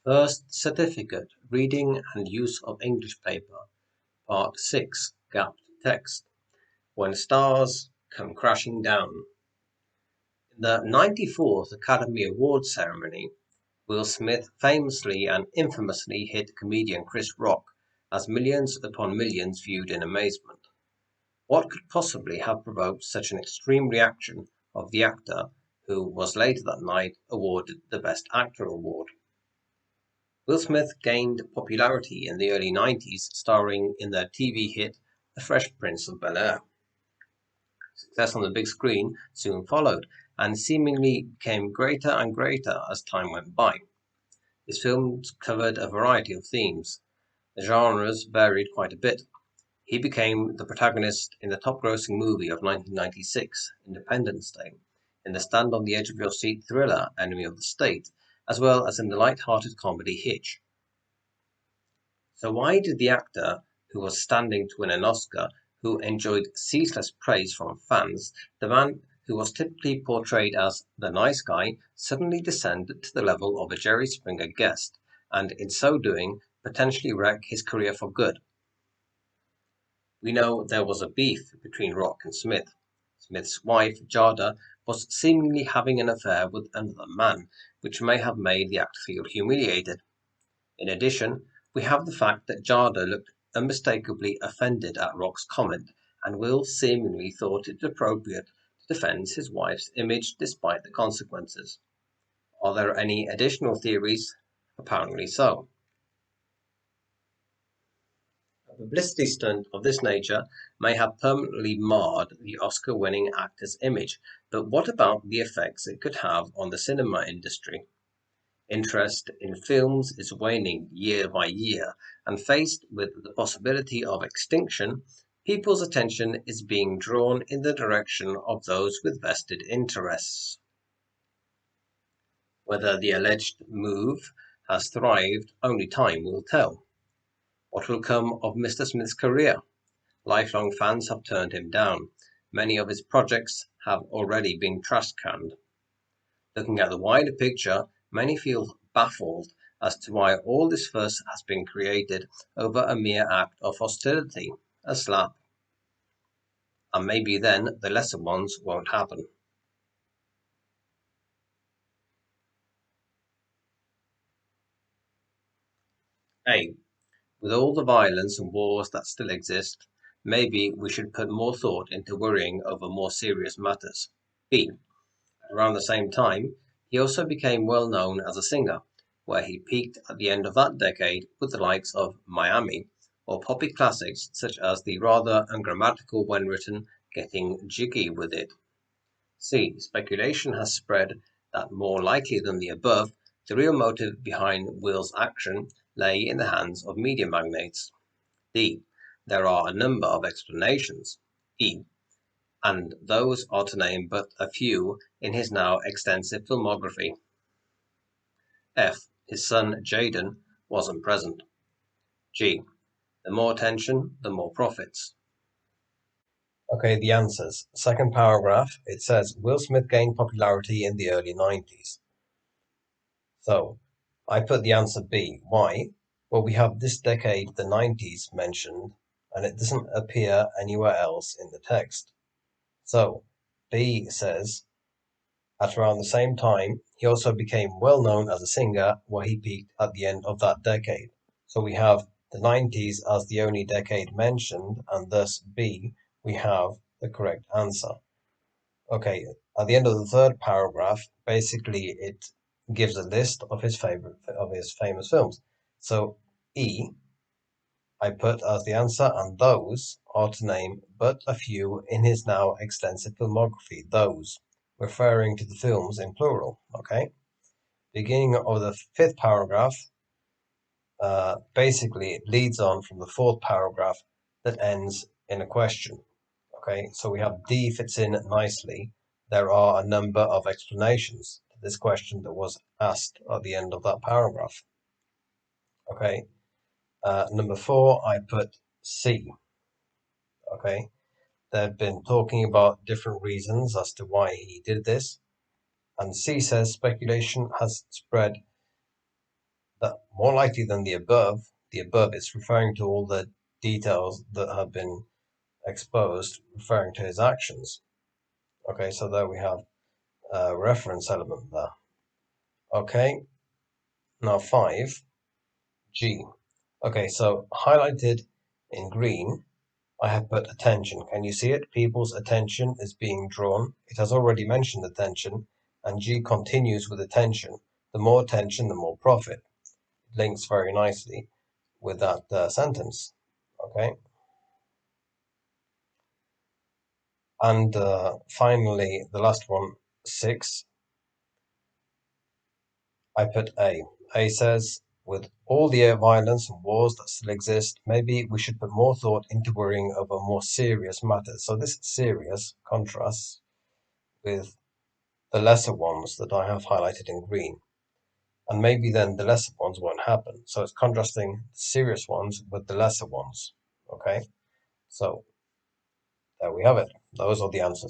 First Certificate, Reading and Use of English Paper, Part 6, Gapped Text, When Stars Come Crashing Down. In the 94th Academy Awards ceremony, Will Smith famously and infamously hit comedian Chris Rock as millions upon millions viewed in amazement. What could possibly have provoked such an extreme reaction of the actor, who was later that night awarded the Best Actor award? Will Smith gained popularity in the early 90s, starring in the TV hit The Fresh Prince of Bel-Air. Success on the big screen soon followed, and seemingly became greater and greater as time went by. His films covered a variety of themes. The genres varied quite a bit. He became the protagonist in the top-grossing movie of 1996, Independence Day, in the stand-on-the-edge-of-your-seat thriller Enemy of the State, as well as in the light-hearted comedy Hitch. So why did the actor, who was standing to win an Oscar, who enjoyed ceaseless praise from fans, the man who was typically portrayed as the nice guy, suddenly descend to the level of a Jerry Springer guest, and in so doing, potentially wreck his career for good? We know there was a beef between Rock and Smith. Smith's wife, Jada, was seemingly having an affair with another man, which may have made the actor feel humiliated. In addition, we have the fact that Jada looked unmistakably offended at Rock's comment, and Will seemingly thought it appropriate to defend his wife's image despite the consequences. Are there any additional theories? Apparently so. A publicity stunt of this nature may have permanently marred the Oscar-winning actor's image, but what about the effects it could have on the cinema industry? Interest in films is waning year by year, and faced with the possibility of extinction, people's attention is being drawn in the direction of those with vested interests. Whether the alleged move has thrived, only time will tell. What will come of Mr. Smith's career? Lifelong fans have turned him down. Many of his projects have already been trash-canned. Looking at the wider picture, many feel baffled as to why all this fuss has been created over a mere act of hostility, a slap. And maybe then the lesser ones won't happen. A. With all the violence and wars that still exist, maybe we should put more thought into worrying over more serious matters. B. Around the same time, he also became well known as a singer, where he peaked at the end of that decade with the likes of Miami, or poppy classics such as the rather ungrammatical when written Getting Jiggy With It. C. Speculation has spread that more likely than the above, the real motive behind Will's action lay in the hands of media magnates. D. There are a number of explanations. E. And those are to name but a few in his now extensive filmography. F. His son Jaden wasn't present. G. The more attention, the more profits. Okay, the answers. Second paragraph, it says Will Smith gained popularity in the early 90s. So, I put the answer B. Why? Well, we have this decade, the 90s, mentioned, and it doesn't appear anywhere else in the text. So, B says, at around the same time, he also became well known as a singer, where he peaked at the end of that decade. So we have the 90s as the only decade mentioned, and thus B, we have the correct answer. Okay, at the end of the third paragraph, basically it gives a list of his famous films. So E, I put as the answer, and those are to name but a few in his now extensive filmography. Those, referring to the films in plural. Okay. Beginning of the fifth paragraph, basically it leads on from the fourth paragraph that ends in a question. Okay, so we have D fits in nicely. There are a number of explanations to this question that was asked at the end of that paragraph. Okay, number 4, I put C. Okay, they've been talking about different reasons as to why he did this, and C says speculation has spread that more likely than the above is referring to all the details that have been exposed, referring to his actions. Okay, so there we have a reference element there. Okay, now 5G. Okay, so highlighted in green, I have put attention. Can you see it? People's attention is being drawn. It has already mentioned attention, and G continues with attention. The more attention, the more profit. It links very nicely with that sentence. Okay, and finally, the last one, 6, I put A. A says, with all the air violence and wars that still exist, maybe we should put more thought into worrying over more serious matters. So this serious contrasts with the lesser ones that I have highlighted in green. And maybe then the lesser ones won't happen. So it's contrasting the serious ones with the lesser ones. Okay, so there we have it. Those are the answers.